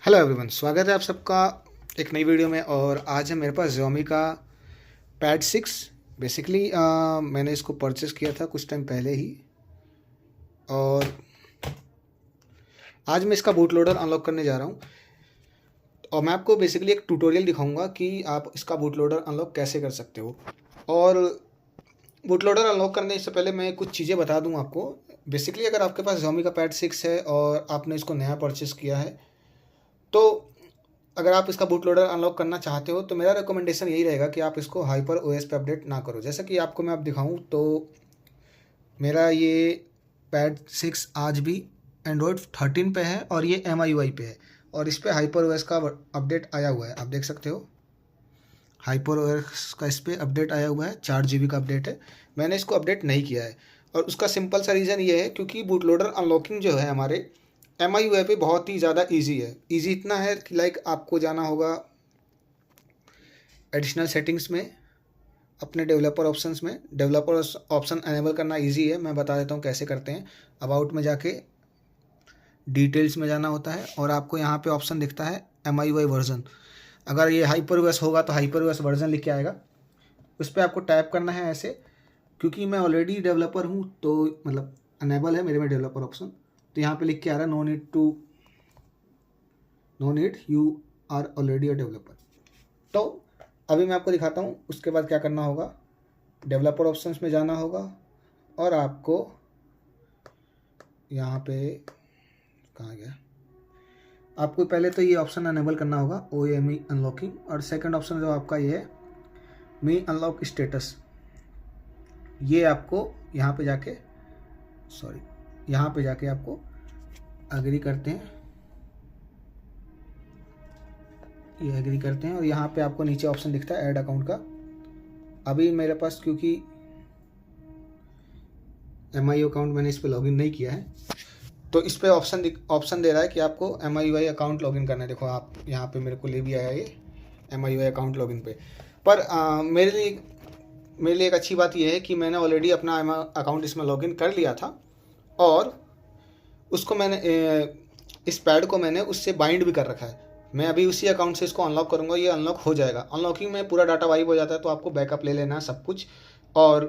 Hello everyone, स्वागत है आप सबका एक नई वीडियो में। और आज है मेरे पास Xiaomi का पैड 6। बेसिकली मैंने इसको परचेज़ किया था कुछ टाइम पहले ही, और आज मैं इसका बूट लोडर अनलॉक करने जा रहा हूँ। और मैं आपको बेसिकली एक ट्यूटोरियल दिखाऊंगा कि आप इसका बूट लोडर अनलॉक कैसे कर सकते हो। और बूट लोडर अनलॉक करने से पहले मैं कुछ चीज़ें बता दूँ आपको। बेसिकली अगर आपके पास Xiaomi का पैड 6 है और आपने इसको नया परचेज़ किया है, तो अगर आप इसका बूट लोडर अनलॉक करना चाहते हो तो मेरा रिकमेंडेशन यही रहेगा कि आप इसको हाइपर ओएस पे अपडेट ना करो। जैसा कि आपको मैं अब दिखाऊं तो मेरा ये पैड 6 आज भी एंड्रॉयड 13 पे है और ये MIUI पे है, और इस पर हाइपर ओएस का अपडेट आया हुआ है। आप देख सकते हो हाइपर ओएस का इस पर अपडेट आया हुआ है, 4 GB का अपडेट है। मैंने इसको अपडेट नहीं किया है, और उसका सिंपल सा रीज़न ये है क्योंकि बूट लोडर अनलॉकिंग जो है हमारे MIUI पे बहुत ही ज़्यादा ईजी है। ईजी इतना है कि आपको जाना होगा एडिशनल सेटिंग्स में, अपने डेवलपर ऑप्शंस में। डेवलपर ऑप्शन एनेबल करना इजी है, मैं बता देता हूँ कैसे करते हैं। अबाउट में जाके डिटेल्स में जाना होता है, और आपको यहाँ पे ऑप्शन दिखता है MIUI वर्जन। अगर ये हाइपर ओएस होगा तो हाइपर ओएस वर्जन लिख के आएगा, उस पर आपको टैप करना है ऐसे। क्योंकि मैं ऑलरेडी डेवलपर हूँ तो मतलब अनेबल है मेरे में डेवलपर ऑप्शन, तो यहाँ पे लिख के आ रहा है no need you are already a developer. तो अभी मैं आपको दिखाता हूँ उसके बाद क्या करना होगा। डेवलपर ऑप्शंस में जाना होगा, और आपको यहाँ पे कहाँ गया, आपको पहले तो ये ऑप्शन अनेबल करना होगा OME अनलॉकिंग, और सेकंड ऑप्शन जो आपका ये है मी अनलॉक स्टेटस, ये आपको यहाँ पे जाके आपको एग्री करते हैं, ये एग्री करते हैं। और यहाँ पे आपको नीचे ऑप्शन दिखता है ऐड अकाउंट का। अभी मेरे पास क्योंकि MIUI अकाउंट मैंने इस पर लॉगिन नहीं किया है, तो इस पर ऑप्शन दे रहा है कि आपको MIUI अकाउंट लॉगिन करना है। देखो आप यहाँ पे मेरे को ले भी आया ये MIUI अकाउंट लॉगिन पे। पर मेरे लिए एक अच्छी बात यह है कि मैंने ऑलरेडी अपना अकाउंट इसमें लॉगिन कर लिया था, और उसको मैंने इस पैड को मैंने उससे बाइंड भी कर रखा है। मैं अभी उसी अकाउंट से इसको अनलॉक करूँगा, ये अनलॉक हो जाएगा। अनलॉकिंग में पूरा डाटा वाइप हो जाता है, तो आपको बैकअप ले लेना है सब कुछ। और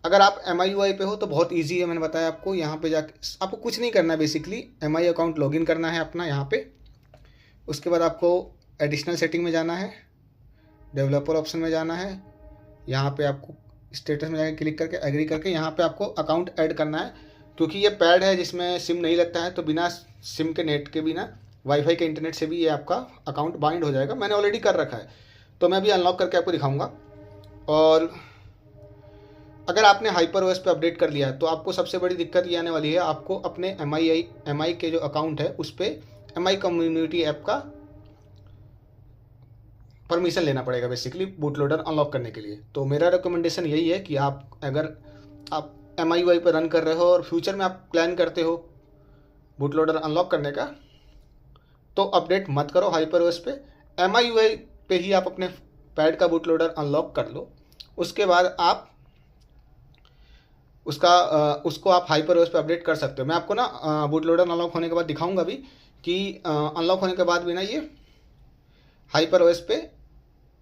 अगर आप MIUI पे हो तो बहुत इजी है, मैंने बताया आपको। यहाँ पे जाके आपको कुछ नहीं करना है, बेसिकली MI अकाउंट लॉगिन करना है अपना यहाँ पे। उसके बाद आपको एडिशनल सेटिंग में जाना है, डेवलपर ऑप्शन में जाना है, यहाँ पे आपको स्टेटस में जाके क्लिक करके एग्री करके यहाँ पे आपको अकाउंट ऐड करना है। क्योंकि ये पैड है जिसमें सिम नहीं लगता है, तो बिना सिम के नेट के, बिना वाईफाई के इंटरनेट से भी ये आपका अकाउंट बाइंड हो जाएगा। मैंने ऑलरेडी कर रखा है, तो मैं अभी अनलॉक करके आपको दिखाऊँगा। और अगर आपने हाइपर ओएस पे अपडेट कर लिया है तो आपको सबसे बड़ी दिक्कत ये आने वाली है, आपको अपने MI के जो अकाउंट है उस पर MI कम्युनिटी ऐप का परमिशन लेना पड़ेगा बेसिकली बूट लोडर अनलॉक करने के लिए। तो मेरा रिकमेंडेशन यही है कि अगर आप MIUI पर रन कर रहे हो और फ्यूचर में आप प्लान करते हो बूट लोडर अनलॉक करने का, तो अपडेट मत करो हाइपर ओएस पे। MIUI पे ही आप अपने पैड का बूट लोडर अनलॉक कर लो। उसके बाद आप उसको आप हाइपर ओएस पे अपडेट कर सकते हो। मैं आपको ना बूट लोडर अनलॉक होने के बाद दिखाऊंगा भी कि अनलॉक होने के बाद भी ना ये हाइपर ओएस पे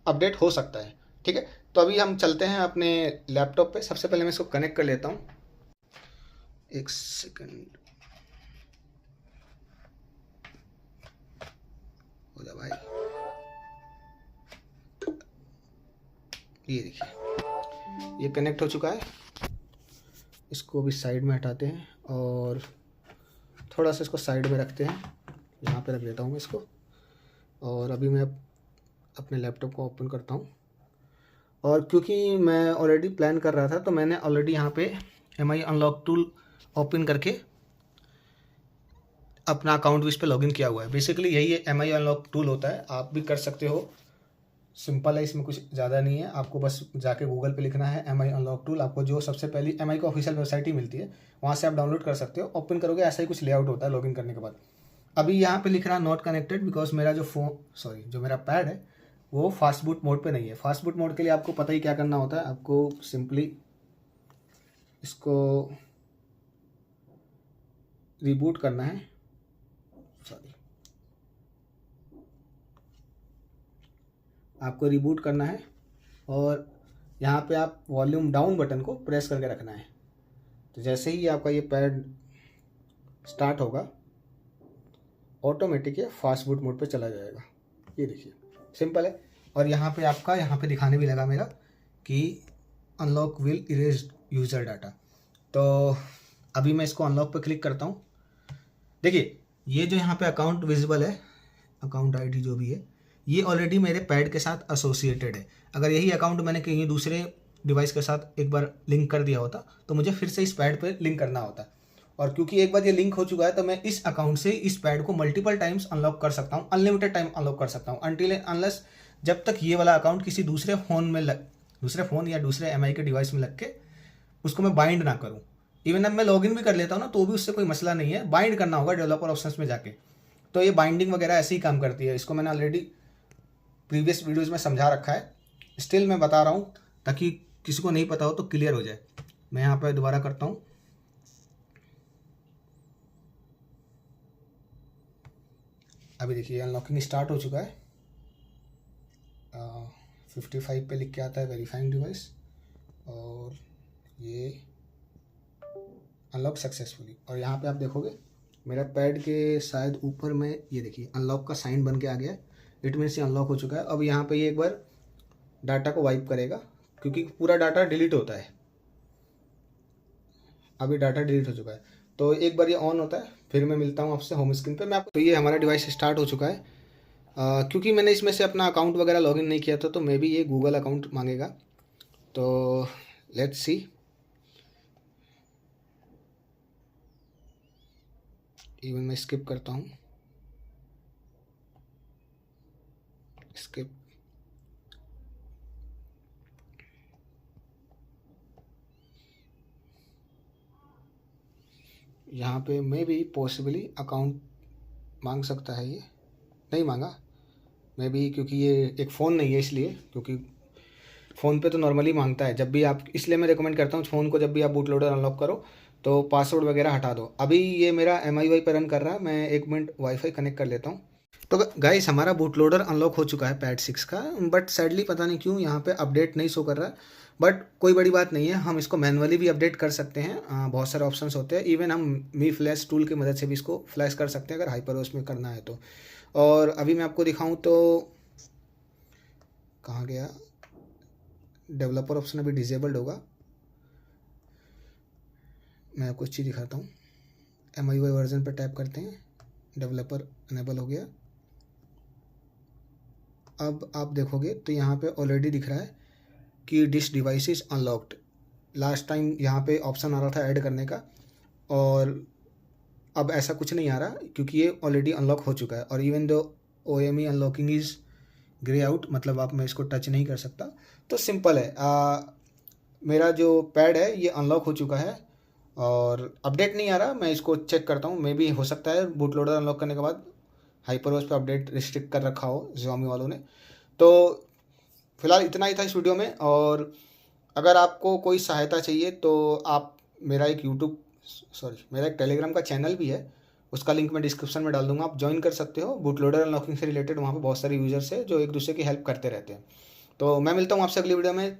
अपडेट हो सकता है। ठीक है, तो अभी हम चलते हैं अपने लैपटॉप पे। सबसे पहले मैं इसको कनेक्ट कर लेता हूँ, एक सेकंड हो जा भाई। ये देखिए ये कनेक्ट हो चुका है। इसको भी साइड में हटाते हैं और थोड़ा सा इसको साइड में रखते हैं। यहाँ पे रख लेता हूँ मैं इसको, और अभी मैं अपने लैपटॉप को ओपन करता हूँ। और क्योंकि मैं ऑलरेडी प्लान कर रहा था, तो मैंने ऑलरेडी यहाँ पे MI अनलॉक टूल ओपन करके अपना अकाउंट भी इस पर लॉगिन किया हुआ है। बेसिकली यही है MI अनलॉक टूल होता है, आप भी कर सकते हो। सिंपल है, इसमें कुछ ज़्यादा नहीं है। आपको बस जाके गूगल पे लिखना है MI अनलॉक टूल, आपको जो सबसे पहली MI की ऑफिशियल वेबसाइट ही मिलती है, वहाँ से आप डाउनलोड कर सकते हो। ओपन करोगे ऐसा ही कुछ लेआउट होता है लॉगिन करने के बाद। अभी यहाँ पे लिख रहा है नॉट कनेक्टेड, बिकॉज मेरा जो मेरा पैड है वो फास्ट बूट मोड पे नहीं है। फास्ट बूट मोड के लिए आपको पता ही क्या करना होता है, आपको सिंपली इसको रिबूट करना है। सॉरी, आपको रिबूट करना है और यहाँ पे आप वॉल्यूम डाउन बटन को प्रेस करके रखना है। तो जैसे ही आपका ये पैड स्टार्ट होगा ऑटोमेटिक ये फास्ट बूट मोड पे चला जाएगा। ये देखिए सिंपल है। और यहाँ पे आपका यहाँ पे दिखाने भी लगा मेरा कि unlock will erase user data. तो अभी मैं इसको अनलॉक पे क्लिक करता हूँ। देखिए ये जो यहाँ पे अकाउंट विजिबल है, अकाउंट आईडी जो भी है, ये ऑलरेडी मेरे पैड के साथ एसोसिएटेड है। अगर यही अकाउंट मैंने कहीं दूसरे डिवाइस के साथ एक बार लिंक कर दिया होता तो मुझे फिर से इस पैड पे लिंक करना होता। और क्योंकि एक बार ये लिंक हो चुका है तो मैं इस अकाउंट से इस पैड को मल्टीपल टाइम्स अनलॉक कर सकता हूँ, अनलिमिटेड टाइम अनलॉक कर सकता हूँ, अनटिल अनलेस जब तक ये वाला अकाउंट किसी दूसरे फ़ोन या दूसरे एमआई के डिवाइस में लग के उसको मैं बाइंड ना करूँ। इवन अब मैं लॉगिन भी कर लेता हूँ ना तो भी उससे कोई मसला नहीं है, बाइंड करना होगा डेवलपर ऑप्शंस में जाके। तो ये बाइंडिंग वगैरह ऐसे ही काम करती है। इसको मैंने ऑलरेडी प्रीवियस वीडियोज़ में समझा रखा है, स्टिल मैं बता रहा हूँ ताकि किसी को नहीं पता हो तो क्लियर हो जाए। मैं यहाँ पर दोबारा करता हूँ। अभी देखिए अनलॉकिंग स्टार्ट हो चुका है। 55 पे लिख के आता है वेरीफाइंग डिवाइस और ये अनलॉक सक्सेसफुली। और यहाँ पे आप देखोगे मेरा पैड के शायद ऊपर में ये देखिए अनलॉक का साइन बन के आ गया है। इट मीन्स ये अनलॉक हो चुका है। अब यहाँ पे ये एक बार डाटा को वाइप करेगा क्योंकि पूरा डाटा डिलीट होता है। अभी डाटा डिलीट हो चुका है तो एक बार ये ऑन होता है, फिर मैं मिलता हूँ आपसे होम स्क्रीन पे। मैं आपको तो ये हमारा डिवाइस स्टार्ट हो चुका है। क्योंकि मैंने इसमें से अपना अकाउंट वगैरह लॉगिन नहीं किया था तो मे भी ये गूगल अकाउंट मांगेगा। तो लेट्स सी। इवन मैं स्किप करता हूँ, स्किप। यहाँ पे मे भी पॉसिबली अकाउंट मांग सकता है, ये नहीं मांगा मे भी क्योंकि ये एक फ़ोन नहीं है इसलिए, क्योंकि फ़ोन पे तो नॉर्मली मांगता है जब भी आप, इसलिए मैं रिकमेंड करता हूँ फ़ोन को जब भी आप बूट लोडर अनलॉक करो तो पासवर्ड वगैरह हटा दो। अभी ये मेरा MIUI पर रन कर रहा है, मैं 1 मिनट वाईफाई कनेक्ट कर लेता हूँ। तो गाइस हमारा बूट लोडर अनलॉक हो चुका है पैड 6 का, बट सैडली पता नहीं क्यों यहाँ पे अपडेट नहीं शो कर रहा है। बट कोई बड़ी बात नहीं है, हम इसको मैनुअली भी अपडेट कर सकते हैं। बहुत सारे ऑप्शंस होते हैं। इवन हम मी फ्लैश टूल की मदद से भी इसको फ्लैश कर सकते हैं अगर हाइपरओएस में करना है तो। और अभी मैं आपको दिखाऊं तो कहाँ गया, डेवलपर ऑप्शन अभी डिजेबल्ड होगा। मैं आपको चीज़ दिखाता हूँ। MIUI वर्जन पर टैप करते हैं, डेवलपर इनेबल हो गया। अब आप देखोगे तो यहाँ पे ऑलरेडी दिख रहा है कि this device is unlocked. Last time यहाँ पे ऑप्शन आ रहा था ऐड करने का और अब ऐसा कुछ नहीं आ रहा क्योंकि ये ऑलरेडी अनलॉक हो चुका है। और even though OME unlocking is grey out, मतलब आप मैं इसको टच नहीं कर सकता। तो सिंपल है, मेरा जो पैड है ये अनलॉक हो चुका है और अपडेट नहीं आ रहा। मैं इसको चेक करता हूँ, मे भी हो सकता है बूट लोडर अनलॉक करने के बाद हाइपरओएस पे अपडेट रिस्ट्रिक्ट कर रखा हो Xiaomi वालों ने। तो फिलहाल इतना ही था इस वीडियो में। और अगर आपको कोई सहायता चाहिए तो आप मेरा एक मेरा एक टेलीग्राम का चैनल भी है, उसका लिंक मैं डिस्क्रिप्शन में डाल दूंगा, आप ज्वाइन कर सकते हो। बूट लोडर अनलॉकिंग से रिलेटेड वहाँ पे बहुत सारे यूजर्स हैं जो एक दूसरे की हेल्प करते रहते हैं। तो मैं मिलता हूँ आपसे अगली वीडियो में।